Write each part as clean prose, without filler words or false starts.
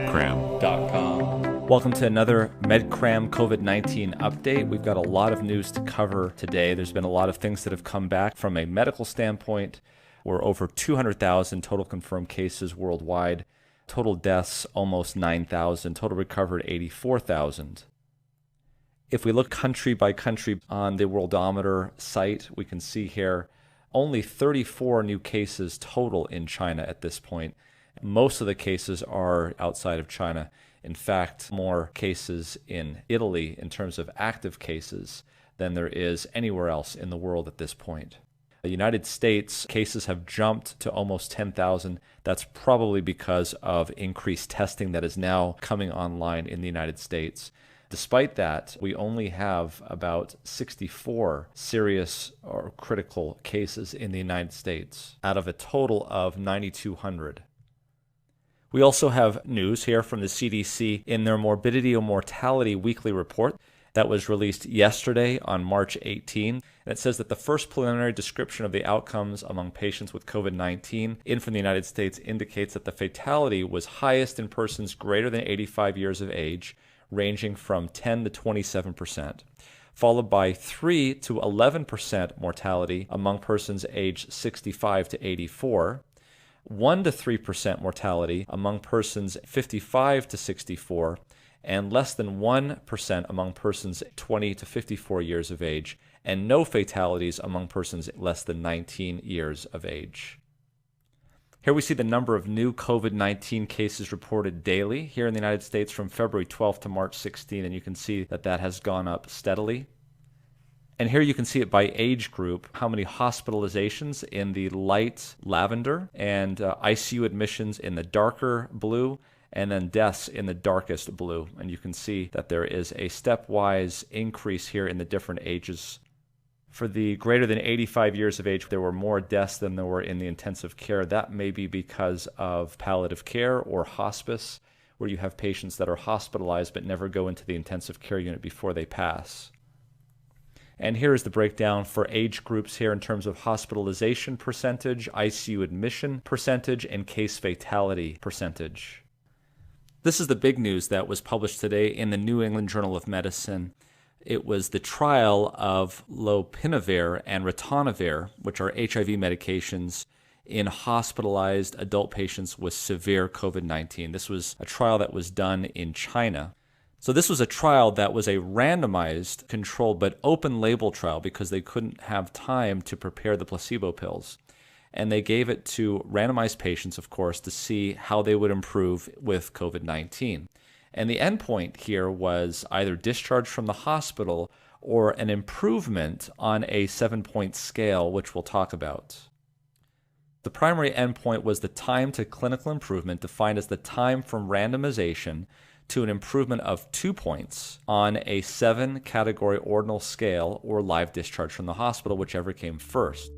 medcram.com. Welcome to another MedCram COVID-19 update. We've got a lot of news to cover today. There's been a lot of things that have come back from a medical standpoint. We're over 200,000 total confirmed cases worldwide. Total deaths, almost 9,000. Total recovered, 84,000. If we look country by country on the Worldometer site, we can see here only 34 new cases total in China at this point. Most of the cases are outside of China. In fact, more cases in Italy in terms of active cases than there is anywhere else in the world at this point. The United States cases have jumped to almost 10,000. That's probably because of increased testing that is now coming online in the United States. Despite that, we only have about 64 serious or critical cases in the United States out of a total of 9,200. We also have news here from the CDC in their morbidity or mortality weekly report that was released yesterday on March 18. And it says that the first preliminary description of the outcomes among patients with COVID-19 in from the United States indicates that the fatality was highest in persons greater than 85 years of age, ranging from 10 to 27%, followed by 3 to 11% mortality among persons aged 65 to 84, 1 to 3% mortality among persons 55 to 64, and less than 1% among persons 20 to 54 years of age, and no fatalities among persons less than 19 years of age. Here we see the number of new COVID-19 cases reported daily here in the United States from February 12th to March 16, and you can see that that has gone up steadily. And here you can see it by age group, how many hospitalizations in the light lavender, and ICU admissions in the darker blue, and then deaths in the darkest blue. And you can see that there is a stepwise increase here in the different ages. For the greater than 85 years of age, there were more deaths than there were in the intensive care. That may be because of palliative care or hospice, where you have patients that are hospitalized but never go into the intensive care unit before they pass. And here is the breakdown for age groups here in terms of hospitalization percentage, ICU admission percentage, and case fatality percentage. This is the big news that was published today in the New England Journal of Medicine. It was the trial of lopinavir and ritonavir, which are HIV medications, in hospitalized adult patients with severe COVID-19. This was a trial that was done in China. So this was a trial that was a randomized, controlled, but open label trial because they couldn't have time to prepare the placebo pills. And they gave it to randomized patients, of course, to see how they would improve with COVID-19. And the endpoint here was either discharge from the hospital or an improvement on a 7-point scale, which we'll talk about. The primary endpoint was the time to clinical improvement, defined as the time from randomization to an improvement of 2 points on a 7-category ordinal scale or live discharge from the hospital, whichever came first.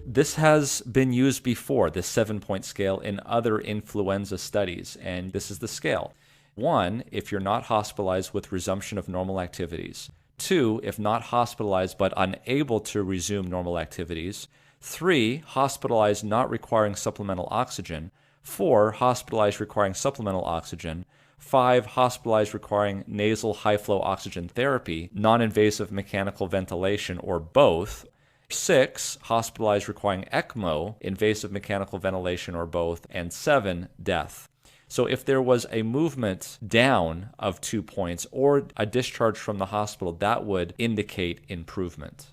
This has been used before, this 7-point scale, in other influenza studies, and this is the scale. 1, if you're not hospitalized with resumption of normal activities. 2, if not hospitalized but unable to resume normal activities. 3, hospitalized not requiring supplemental oxygen. 4, hospitalized requiring supplemental oxygen. 5, hospitalized requiring nasal high-flow oxygen therapy, non-invasive mechanical ventilation, or both. 6, hospitalized requiring ECMO, invasive mechanical ventilation, or both. And 7, death. So if there was a movement down of 2 points or a discharge from the hospital, that would indicate improvement.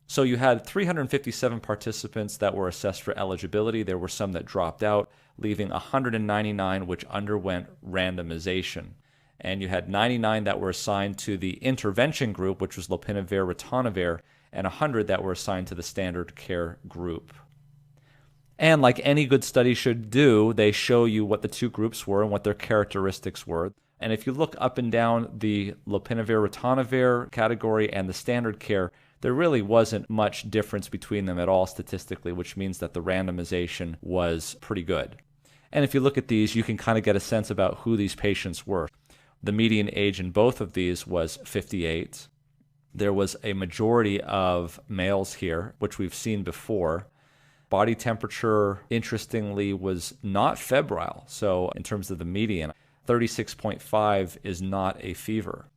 So you had 357 participants that were assessed for eligibility. There were some that dropped out, leaving 199 which underwent randomization. And you had 99 that were assigned to the intervention group, which was lopinavir, ritonavir, and 100 that were assigned to the standard care group. And like any good study should do, they show you what the two groups were and what their characteristics were. And if you look up and down the lopinavir, ritonavir category and the standard care, there really wasn't much difference between them at all statistically, which means that the randomization was pretty good. And if you look at these, you can kind of get a sense about who these patients were. The median age in both of these was 58. There was a majority of males here, which we've seen before. Body temperature, interestingly, was not febrile. So in terms of the median, 36.5 is not a fever.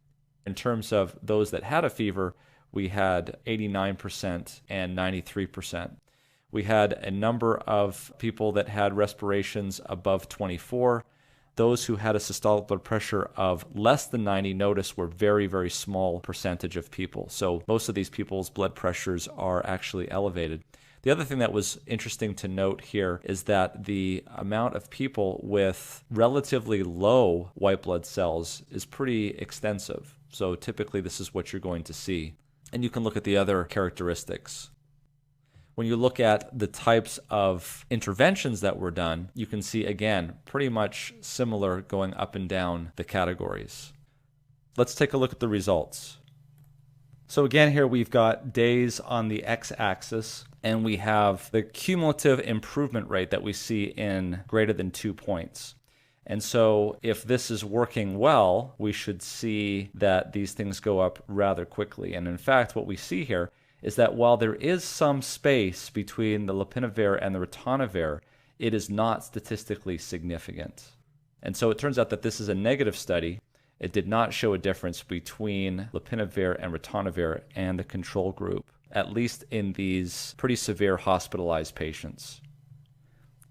In terms of those that had a fever, we had 89% and 93%. We had a number of people that had respirations above 24. Those who had a systolic blood pressure of less than 90, notice, were very, very small percentage of people. So most of these people's blood pressures are actually elevated. The other thing that was interesting to note here is that the amount of people with relatively low white blood cells is pretty extensive. So typically this is what you're going to see. And you can look at the other characteristics. When you look at the types of interventions that were done, you can see, again, pretty much similar going up and down the categories. Let's take a look at the results. So again, here we've got days on the x-axis, and we have the cumulative improvement rate that we see in greater than 2 points. And so if this is working well, we should see that these things go up rather quickly. And in fact, what we see here is that while there is some space between the lopinavir and the ritonavir, it is not statistically significant. And so it turns out that this is a negative study. It did not show a difference between lopinavir and ritonavir and the control group, at least in these pretty severe hospitalized patients.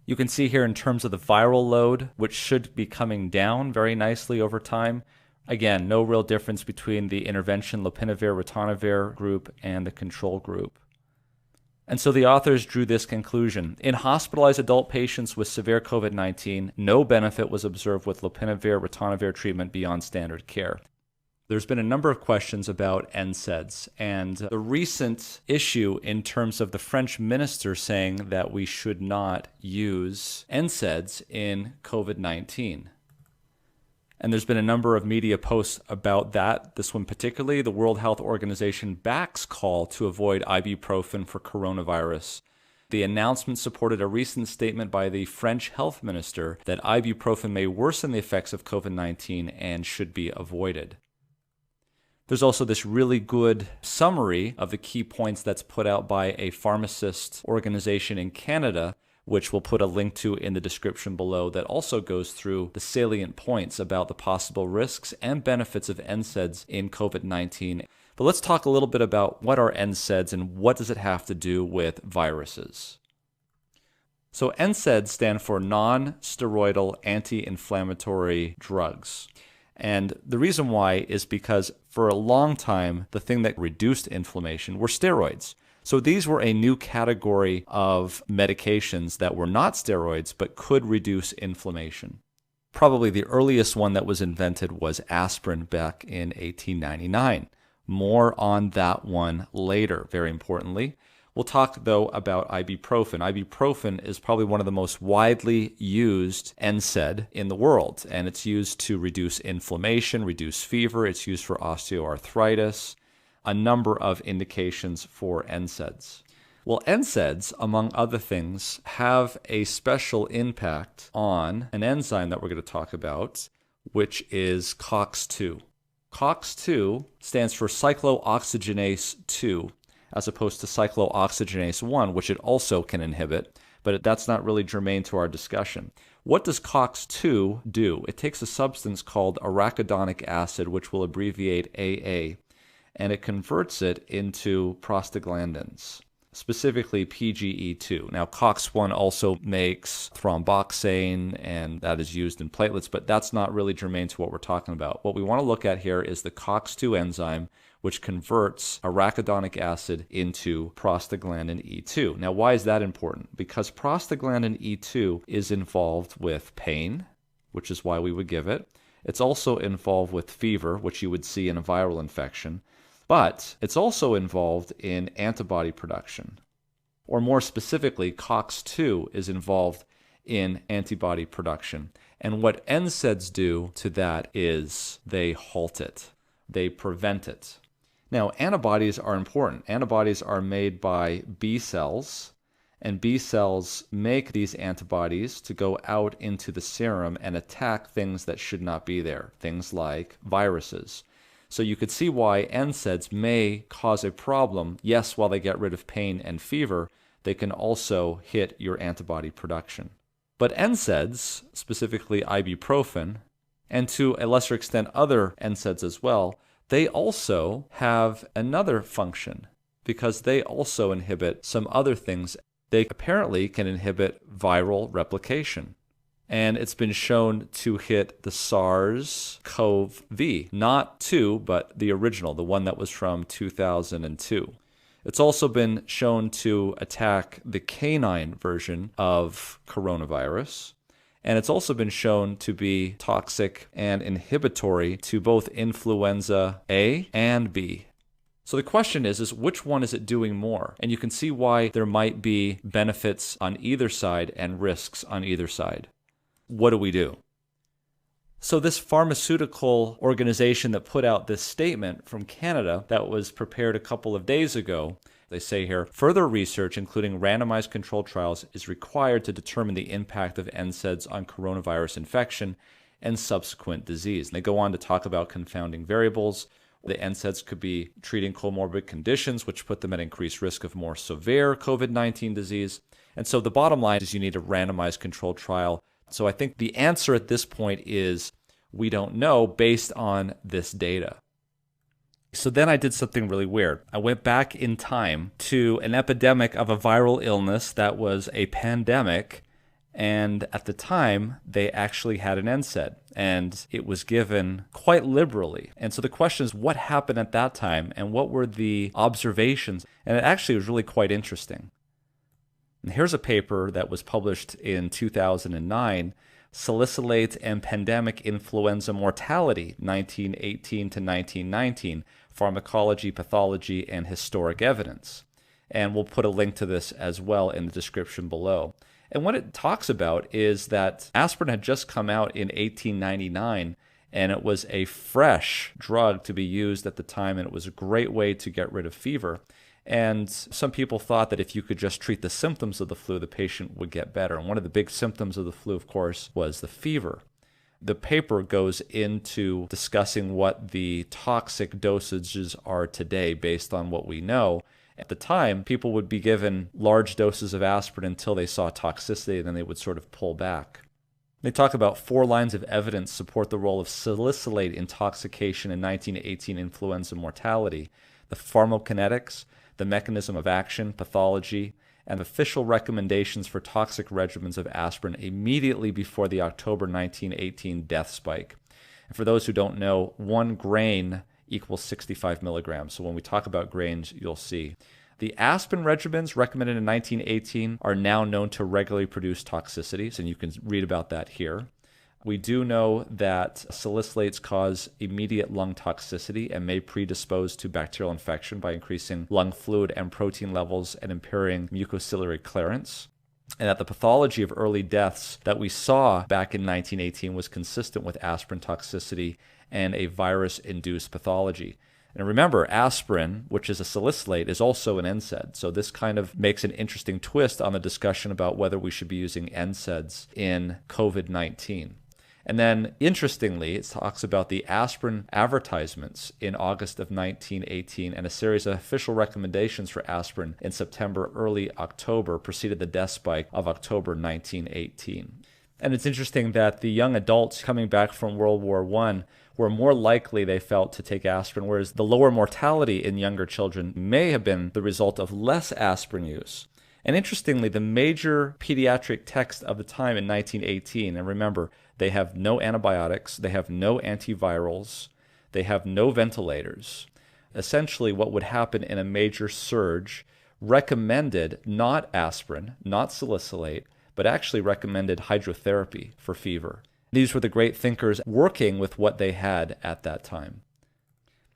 You can see here in terms of the viral load, which should be coming down very nicely over time. Again, no real difference between the intervention lopinavir-ritonavir group and the control group. And so the authors drew this conclusion. In hospitalized adult patients with severe COVID-19, no benefit was observed with lopinavir-ritonavir treatment beyond standard care. There's been a number of questions about NSAIDs, and the recent issue in terms of the French minister saying that we should not use NSAIDs in COVID-19. And there's been a number of media posts about that. This one particularly, the World Health Organization backs call to avoid ibuprofen for coronavirus. The announcement supported a recent statement by the French health minister that ibuprofen may worsen the effects of COVID-19 and should be avoided. There's also this really good summary of the key points that's put out by a pharmacist organization in Canada, which we'll put a link to in the description below, that also goes through the salient points about the possible risks and benefits of NSAIDs in COVID-19. But let's talk a little bit about what are NSAIDs and what does it have to do with viruses. So NSAIDs stand for non-steroidal anti-inflammatory drugs. And the reason why is because for a long time, the thing that reduced inflammation were steroids. So these were a new category of medications that were not steroids but could reduce inflammation. Probably the earliest one that was invented was aspirin back in 1899. More on that one later, very importantly. We'll talk, though, about ibuprofen. Ibuprofen is probably one of the most widely used NSAID in the world, and it's used to reduce inflammation, reduce fever. It's used for osteoarthritis, a number of indications for NSAIDs. Well, NSAIDs, among other things, have a special impact on an enzyme that we're going to talk about, which is COX-2. COX-2 stands for cyclooxygenase 2, as opposed to cyclooxygenase 1, which it also can inhibit, but that's not really germane to our discussion. What does COX-2 do? It takes a substance called arachidonic acid, which we'll abbreviate AA, and it converts it into prostaglandins, specifically PGE2. Now, COX-1 also makes thromboxane, and that is used in platelets, but that's not really germane to what we're talking about. What we want to look at here is the COX-2 enzyme, which converts arachidonic acid into prostaglandin E2. Now, why is that important? Because prostaglandin E2 is involved with pain, which is why we would give it. It's also involved with fever, which you would see in a viral infection. But it's also involved in antibody production. Or more specifically, COX-2 is involved in antibody production. And what NSAIDs do to that is they halt it. They prevent it. Now, antibodies are important. Antibodies are made by B cells, and B cells make these antibodies to go out into the serum and attack things that should not be there, things like viruses. So you could see why NSAIDs may cause a problem. Yes, while they get rid of pain and fever, they can also hit your antibody production. But NSAIDs, specifically ibuprofen, and to a lesser extent other NSAIDs as well, they also have another function because they also inhibit some other things. They apparently can inhibit viral replication. And it's been shown to hit the SARS-CoV, not 2, but the original, the one that was from 2002. It's also been shown to attack the canine version of coronavirus. And it's also been shown to be toxic and inhibitory to both influenza A and B. So the question is which one is it doing more? And you can see why there might be benefits on either side and risks on either side. What do we do? So this pharmaceutical organization that put out this statement from Canada that was prepared a couple of days ago, they say here, further research, including randomized controlled trials, is required to determine the impact of NSAIDs on coronavirus infection and subsequent disease. And they go on to talk about confounding variables. The NSAIDs could be treating comorbid conditions, which put them at increased risk of more severe COVID-19 disease. And so the bottom line is you need a randomized controlled trial. So I think the answer at this point is we don't know based on this data. So then I did something really weird. I went back in time to an epidemic of a viral illness that was a pandemic, and at the time they actually had an NSAID, and it was given quite liberally. And so the question is, what happened at that time, and what were the observations? And it actually was really quite interesting. And here's a paper that was published in 2009, Salicylate and Pandemic Influenza Mortality, 1918 to 1919, Pharmacology, Pathology, and Historic Evidence. And we'll put a link to this as well in the description below. And what it talks about is that aspirin had just come out in 1899, and it was a fresh drug to be used at the time, and it was a great way to get rid of fever. And some people thought that if you could just treat the symptoms of the flu, the patient would get better. And one of the big symptoms of the flu, of course, was the fever. The paper goes into discussing what the toxic dosages are today based on what we know. At the time, people would be given large doses of aspirin until they saw toxicity, and then they would sort of pull back. They talk about 4 lines of evidence support the role of salicylate intoxication in 1918 influenza mortality: the pharmacokinetics, the mechanism of action, pathology, and official recommendations for toxic regimens of aspirin immediately before the October 1918 death spike. And for those who don't know, 1 grain equals 65 milligrams. So when we talk about grains, you'll see. The aspirin regimens recommended in 1918 are now known to regularly produce toxicities, and you can read about that here. We do know that salicylates cause immediate lung toxicity and may predispose to bacterial infection by increasing lung fluid and protein levels and impairing mucociliary clearance. And that the pathology of early deaths that we saw back in 1918 was consistent with aspirin toxicity and a virus-induced pathology. And remember, aspirin, which is a salicylate, is also an NSAID. So this kind of makes an interesting twist on the discussion about whether we should be using NSAIDs in COVID-19. And then, interestingly, it talks about the aspirin advertisements in August of 1918, and a series of official recommendations for aspirin in September, early October, preceded the death spike of October 1918. And it's interesting that the young adults coming back from World War I were more likely, they felt, to take aspirin, whereas the lower mortality in younger children may have been the result of less aspirin use. And interestingly, the major pediatric text of the time in 1918, and remember, they have no antibiotics, they have no antivirals, they have no ventilators. Essentially, what would happen in a major surge recommended not aspirin, not salicylate, but actually recommended hydrotherapy for fever. These were the great thinkers working with what they had at that time.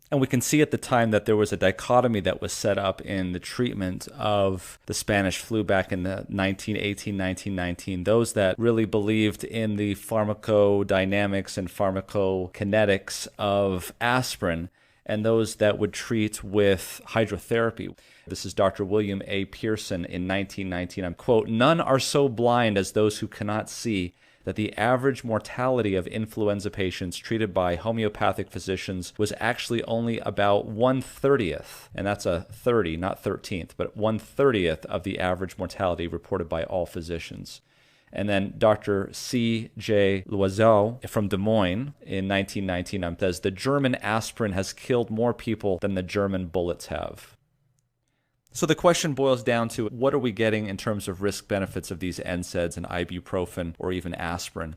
And we can see at the time that there was a dichotomy that was set up in the treatment of the Spanish flu back in the 1918, 1919. Those that really believed in the pharmacodynamics and pharmacokinetics of aspirin, and those that would treat with hydrotherapy. This is Dr. William A. Pearson in 1919. I'm quote, "None are so blind as those who cannot see that the average mortality of influenza patients treated by homeopathic physicians was actually only about 1/30th, and that's a 30, not 13th, but 1/30th of the average mortality reported by all physicians. And then Dr. C.J. Loiseau from Des Moines in 1919 says, the German aspirin has killed more people than the German bullets have. So the question boils down to, what are we getting in terms of risk benefits of these NSAIDs and ibuprofen or even aspirin?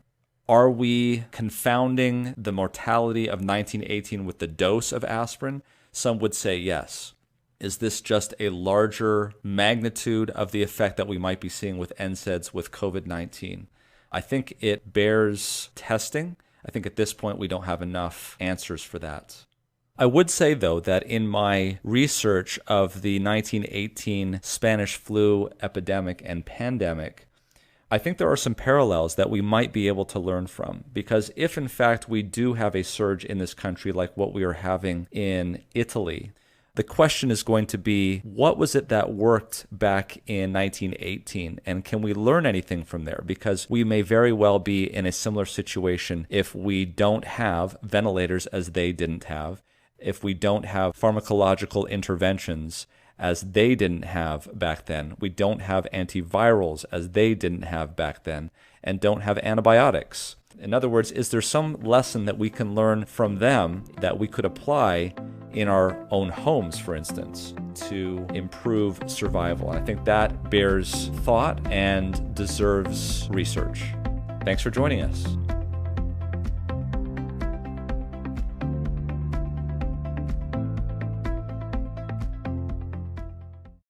Are we confounding the mortality of 1918 with the dose of aspirin? Some would say yes. Is this just a larger magnitude of the effect that we might be seeing with NSAIDs with COVID-19? I think it bears testing. I think at this point we don't have enough answers for that. I would say, though, that in my research of the 1918 Spanish flu epidemic and pandemic, I think there are some parallels that we might be able to learn from. Because if, in fact, we do have a surge in this country like what we are having in Italy, the question is going to be, what was it that worked back in 1918? And can we learn anything from there? Because we may very well be in a similar situation if we don't have ventilators as they didn't have, if we don't have pharmacological interventions as they didn't have back then, we don't have antivirals as they didn't have back then, and don't have antibiotics. In other words, is there some lesson that we can learn from them that we could apply in our own homes, for instance, to improve survival? I think that bears thought and deserves research. Thanks for joining us.